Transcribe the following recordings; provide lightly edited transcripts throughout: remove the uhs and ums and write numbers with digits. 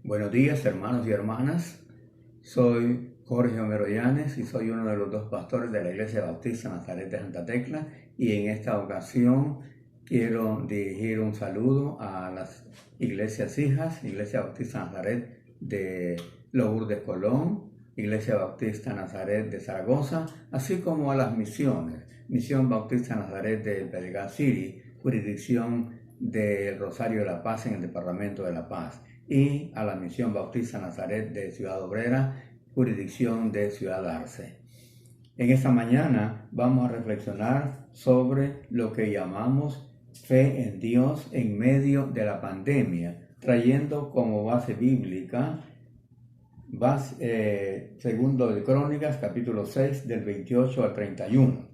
Buenos días, hermanos y hermanas. Soy Jorge Homero Llanes y soy uno de los dos pastores de la Iglesia Bautista Nazaret de Santa Tecla, y en esta ocasión quiero dirigir un saludo a las iglesias hijas, Iglesia Bautista Nazaret de Lourdes Colón, Iglesia Bautista Nazaret de Zaragoza, así como a las misiones, Misión Bautista Nazaret de Belgar City, jurisdicción del Rosario de la Paz en el Departamento de La Paz, y a la Misión Bautista Nazaret de Ciudad Obrera, jurisdicción de Ciudad Arce. En esta mañana vamos a reflexionar sobre lo que llamamos fe en Dios en medio de la pandemia, trayendo como base bíblica segundo de Crónicas, capítulo 6, del 28 al 31.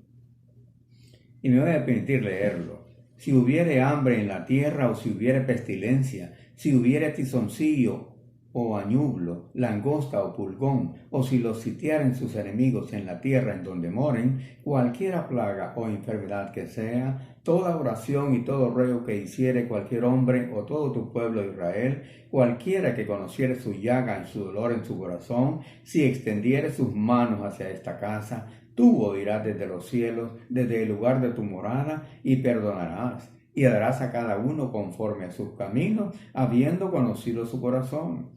Y me voy a permitir leerlo. Si hubiere hambre en la tierra, o si hubiere pestilencia, si hubiere tizoncillo o añublo, langosta o pulgón, o si los sitiaren sus enemigos en la tierra en donde moren, cualquiera plaga o enfermedad que sea, toda oración y todo ruego que hiciere cualquier hombre o todo tu pueblo de Israel, cualquiera que conociere su llaga y su dolor en su corazón, si extendiere sus manos hacia esta casa, tú oirás desde los cielos, desde el lugar de tu morada, y perdonarás, y darás a cada uno conforme a sus caminos, habiendo conocido su corazón.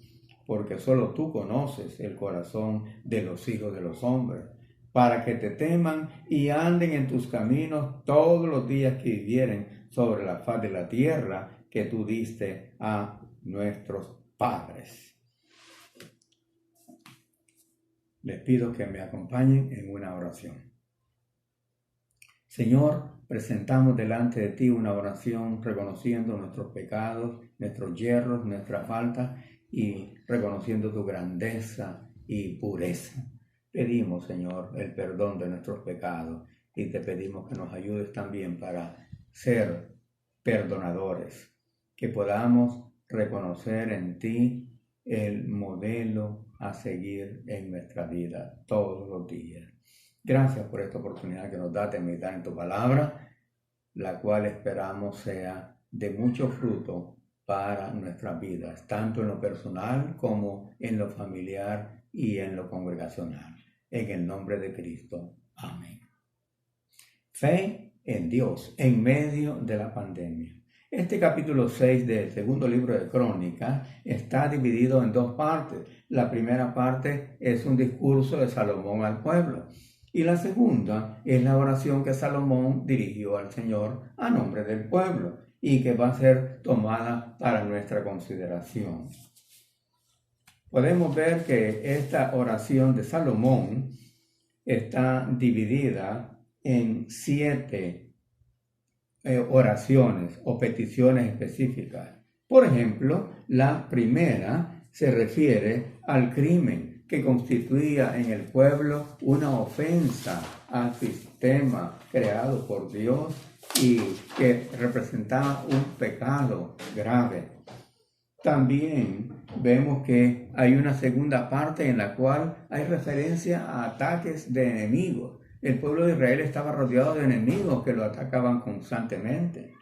Porque solo tú conoces el corazón de los hijos de los hombres, para que te teman y anden en tus caminos todos los días que vivieren sobre la faz de la tierra que tú diste a nuestros padres. Les pido que me acompañen en una oración. Señor, presentamos delante de ti una oración reconociendo nuestros pecados, nuestros yerros, nuestra falta, y reconociendo tu grandeza y pureza. Pedimos, Señor, el perdón de nuestros pecados, y te pedimos que nos ayudes también para ser perdonadores, que podamos reconocer en ti el modelo a seguir en nuestra vida todos los días. Gracias por esta oportunidad que nos da de meditar en tu palabra, la cual esperamos sea de mucho fruto para nuestras vidas, tanto en lo personal como en lo familiar y en lo congregacional. En el nombre de Cristo. Amén. Fe en Dios en medio de la pandemia. Este capítulo 6 del segundo libro de Crónicas está dividido en dos partes. La primera parte es un discurso de Salomón al pueblo, y la segunda es la oración que Salomón dirigió al Señor a nombre del pueblo y que va a ser tomada para nuestra consideración. Podemos ver que esta oración de Salomón está dividida en 7 oraciones o peticiones específicas. Por ejemplo, la primera se refiere al crimen que constituía en el pueblo una ofensa al sistema creado por Dios y que representaba un pecado grave. También vemos que hay una segunda parte en la cual hay referencia a ataques de enemigos. El pueblo de Israel estaba rodeado de enemigos que lo atacaban constantemente.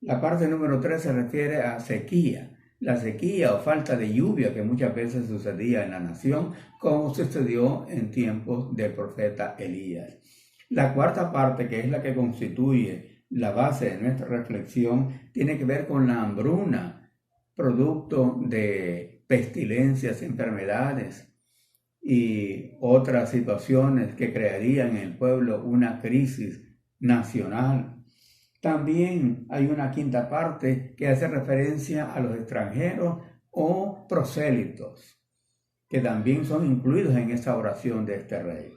La parte número 3 se refiere a sequía. La sequía o falta de lluvia que muchas veces sucedía en la nación, como sucedió en tiempos del profeta Elías. La cuarta parte, que es la que constituye la base de nuestra reflexión, tiene que ver con la hambruna, producto de pestilencias, enfermedades y otras situaciones que crearían en el pueblo una crisis nacional. También hay una quinta parte que hace referencia a los extranjeros o prosélitos, que también son incluidos en esta oración de este rey.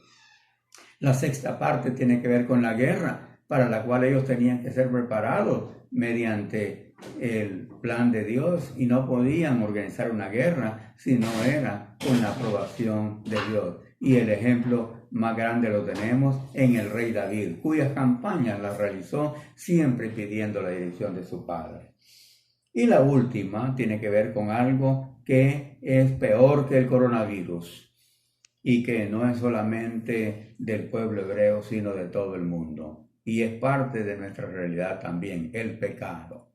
La sexta parte tiene que ver con la guerra, para la cual ellos tenían que ser preparados mediante el plan de Dios, y no podían organizar una guerra si no era con la aprobación de Dios. Y el ejemplo más grande lo tenemos en el rey David, cuyas campañas las realizó siempre pidiendo la dirección de su padre. Y la última tiene que ver con algo que es peor que el coronavirus y que no es solamente del pueblo hebreo, sino de todo el mundo. Y es parte de nuestra realidad también, el pecado.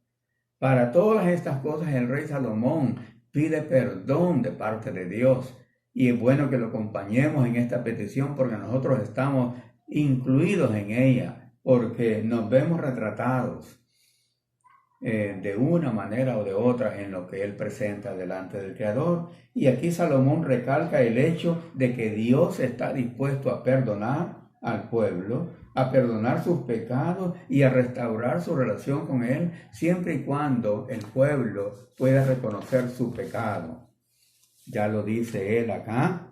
Para todas estas cosas el rey Salomón pide perdón de parte de Dios. Y es bueno que lo acompañemos en esta petición porque nosotros estamos incluidos en ella, porque nos vemos retratados de una manera o de otra en lo que él presenta delante del Creador. Y aquí Salomón recalca el hecho de que Dios está dispuesto a perdonar al pueblo, a perdonar sus pecados y a restaurar su relación con él, siempre y cuando el pueblo pueda reconocer su pecado. Ya lo dice él acá.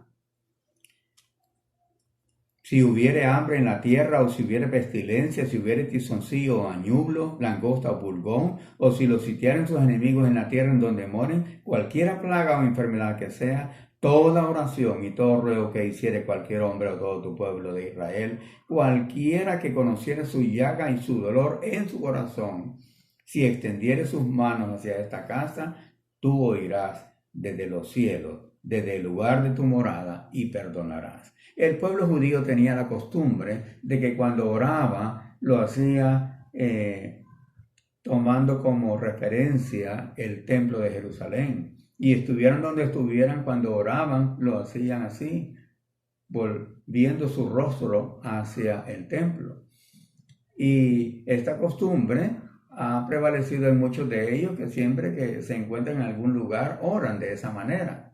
Si hubiere hambre en la tierra, o si hubiere pestilencia, si hubiere tizoncillo o añublo, langosta o pulgón, o si los sitiaren sus enemigos en la tierra en donde moren, cualquiera plaga o enfermedad que sea, toda oración y todo ruego que hiciere cualquier hombre o todo tu pueblo de Israel, cualquiera que conociere su llaga y su dolor en su corazón, si extendiere sus manos hacia esta casa, tú oirás desde los cielos, desde el lugar de tu morada, y perdonarás. El pueblo judío tenía la costumbre de que cuando oraba lo hacía tomando como referencia el templo de Jerusalén. Y estuvieran donde estuvieran, cuando oraban lo hacían así, volviendo su rostro hacia el templo. Y esta costumbre ha prevalecido en muchos de ellos, que siempre que se encuentran en algún lugar oran de esa manera.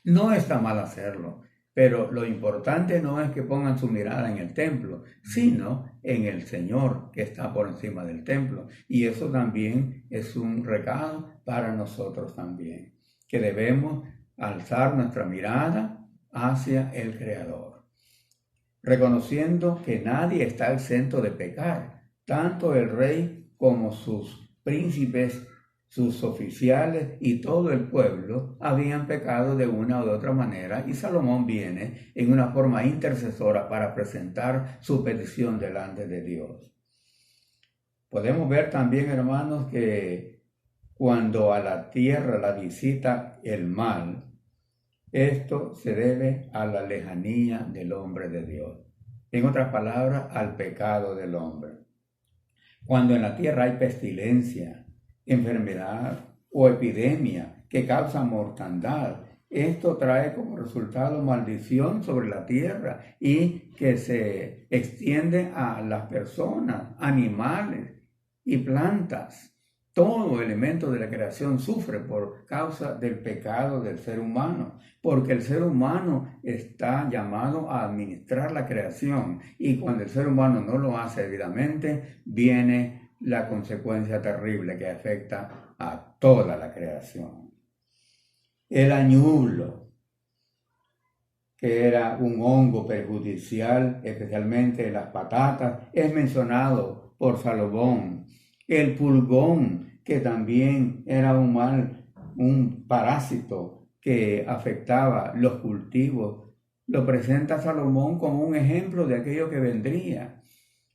No está mal hacerlo, pero lo importante no es que pongan su mirada en el templo, sino en el Señor que está por encima del templo. Y eso también es un recado para nosotros también, que debemos alzar nuestra mirada hacia el Creador, reconociendo que nadie está exento de pecar, tanto el rey como sus príncipes, sus oficiales y todo el pueblo habían pecado de una u de otra manera, y Salomón viene en una forma intercesora para presentar su petición delante de Dios. Podemos ver también, hermanos, que cuando a la tierra la visita el mal, esto se debe a la lejanía del hombre de Dios. En otras palabras, al pecado del hombre. Cuando en la tierra hay pestilencia, enfermedad o epidemia que causa mortandad, esto trae como resultado maldición sobre la tierra y que se extiende a las personas, animales y plantas. Todo elemento de la creación sufre por causa del pecado del ser humano, porque el ser humano está llamado a administrar la creación, y cuando el ser humano no lo hace debidamente, viene la consecuencia terrible que afecta a toda la creación. El añublo, que era un hongo perjudicial, especialmente en las patatas, es mencionado por Salomón. El pulgón, que también era un parásito que afectaba los cultivos, lo presenta Salomón como un ejemplo de aquello que vendría.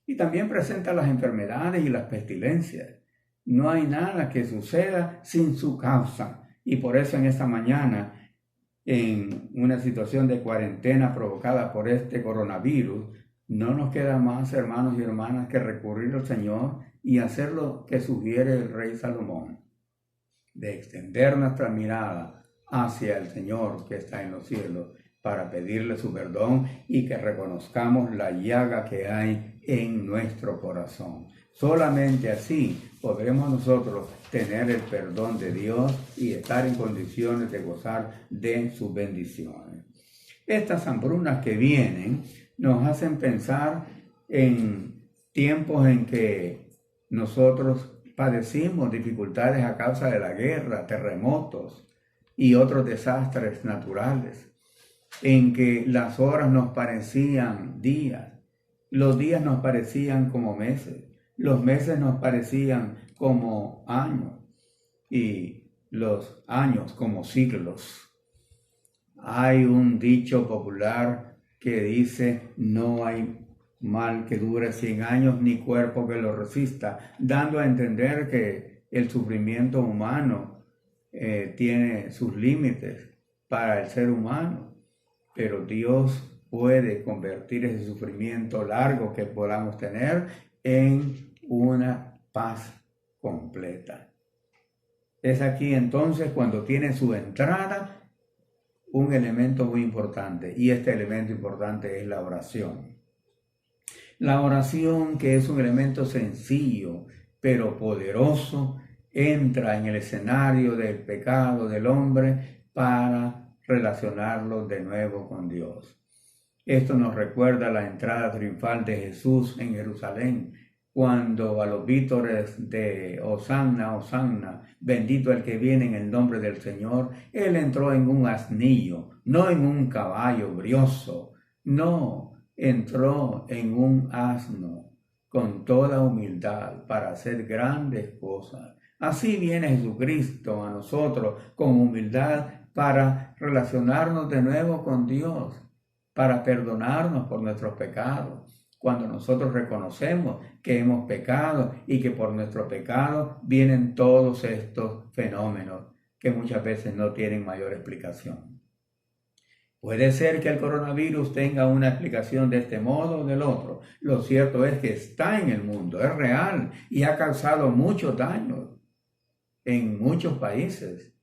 Y también presenta las enfermedades y las pestilencias. No hay nada que suceda sin su causa. Y por eso en esta mañana, en una situación de cuarentena provocada por este coronavirus, no nos queda más, hermanos y hermanas, que recurrir al Señor y hacer lo que sugiere el rey Salomón, de extender nuestra mirada hacia el Señor que está en los cielos para pedirle su perdón y que reconozcamos la llaga que hay en nuestro corazón. Solamente así podremos nosotros tener el perdón de Dios y estar en condiciones de gozar de sus bendiciones. Estas hambrunas que vienen nos hacen pensar en tiempos en que nosotros padecimos dificultades a causa de la guerra, terremotos y otros desastres naturales, en que las horas nos parecían días, los días nos parecían como meses, los meses nos parecían como años y los años como siglos. Hay un dicho popular que dice: no hay mal que dure 100 años ni cuerpo que lo resista, dando a entender que el sufrimiento humano tiene sus límites para el ser humano, pero Dios puede convertir ese sufrimiento largo que podamos tener en una paz completa. Es aquí entonces cuando tiene su entrada un elemento muy importante, y este elemento importante es la oración. La oración, que es un elemento sencillo pero poderoso, entra en el escenario del pecado del hombre para relacionarlo de nuevo con Dios. Esto nos recuerda la entrada triunfal de Jesús en Jerusalén, cuando a los vítores de Hosanna, Hosanna, bendito el que viene en el nombre del Señor, él entró en un asnillo, no en un caballo brioso, no, entró en un asno con toda humildad para hacer grandes cosas. Así viene Jesucristo a nosotros con humildad para relacionarnos de nuevo con Dios, para perdonarnos por nuestros pecados. Cuando nosotros reconocemos que hemos pecado y que por nuestro pecado vienen todos estos fenómenos que muchas veces no tienen mayor explicación. Puede ser que el coronavirus tenga una explicación de este modo o del otro. Lo cierto es que está en el mundo, es real y ha causado mucho daño en muchos países,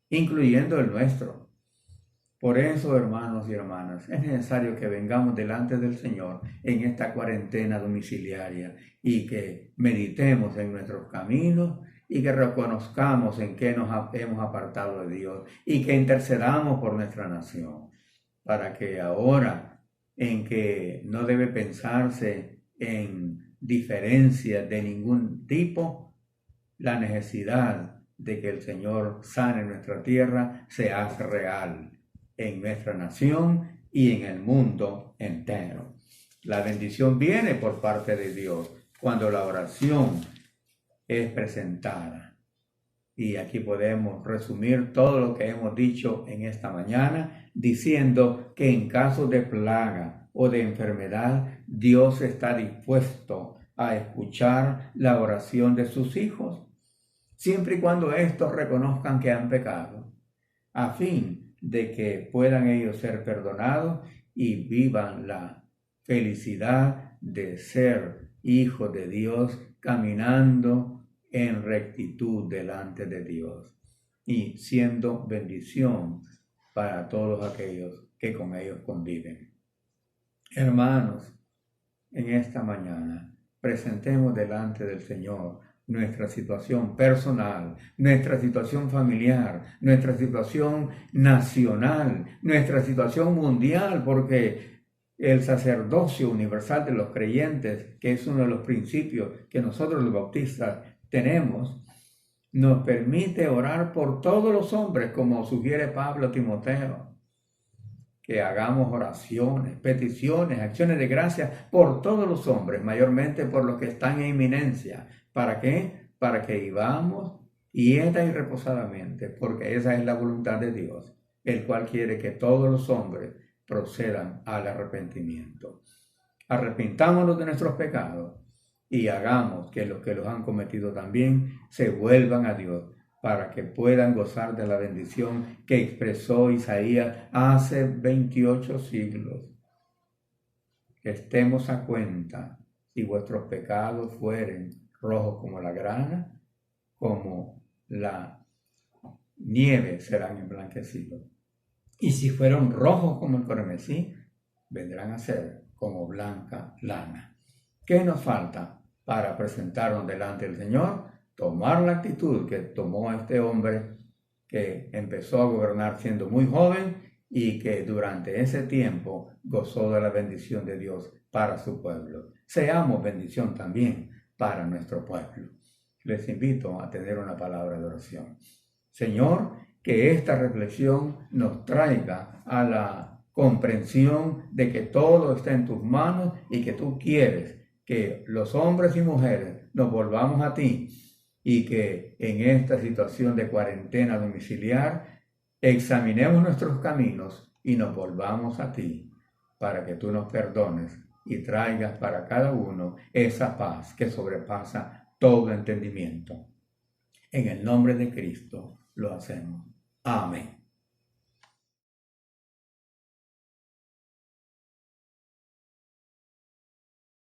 incluyendo el nuestro. Por eso, hermanos y hermanas, es necesario que vengamos delante del Señor en esta cuarentena domiciliaria y que meditemos en nuestros caminos y que reconozcamos en qué nos hemos apartado de Dios y que intercedamos por nuestra nación, para que ahora en que no debe pensarse en diferencias de ningún tipo, la necesidad de que el Señor sane nuestra tierra se hace real en nuestra nación y en el mundo entero. La bendición viene por parte de Dios cuando la oración es presentada. Y aquí podemos resumir todo lo que hemos dicho en esta mañana, diciendo que en caso de plaga o de enfermedad, Dios está dispuesto a escuchar la oración de sus hijos, siempre y cuando estos reconozcan que han pecado, a fin de que puedan ellos ser perdonados y vivan la felicidad de ser hijos de Dios, caminando en rectitud delante de Dios y siendo bendición para todos aquellos que con ellos conviven. Hermanos, en esta mañana presentemos delante del Señor nuestra situación personal, nuestra situación familiar, nuestra situación nacional, nuestra situación mundial, porque el sacerdocio universal de los creyentes, que es uno de los principios que nosotros los bautistas tenemos, nos permite orar por todos los hombres, como sugiere Pablo a Timoteo, que hagamos oraciones, peticiones, acciones de gracias por todos los hombres, mayormente por los que están en inminencia. ¿Para qué? Para que vivamos quieta y reposadamente, porque esa es la voluntad de Dios, el cual quiere que todos los hombres procedan al arrepentimiento. Arrepintámonos de nuestros pecados y hagamos que los han cometido también se vuelvan a Dios, para que puedan gozar de la bendición que expresó Isaías hace 28 siglos. Estemos a cuenta, si vuestros pecados fueren rojos como la grana, como la nieve serán emblanquecidos. Y si fueron rojos como el carmesí, vendrán a ser como blanca lana. ¿Qué nos falta para presentarnos delante del Señor? Tomar la actitud que tomó este hombre que empezó a gobernar siendo muy joven y que durante ese tiempo gozó de la bendición de Dios para su pueblo. Seamos bendición también para nuestro pueblo. Les invito a tener una palabra de oración. Señor, que esta reflexión nos traiga a la comprensión de que todo está en tus manos y que tú quieres que los hombres y mujeres nos volvamos a ti y que en esta situación de cuarentena domiciliar examinemos nuestros caminos y nos volvamos a ti para que tú nos perdones y traigas para cada uno esa paz que sobrepasa todo entendimiento. En el nombre de Cristo lo hacemos. Amén.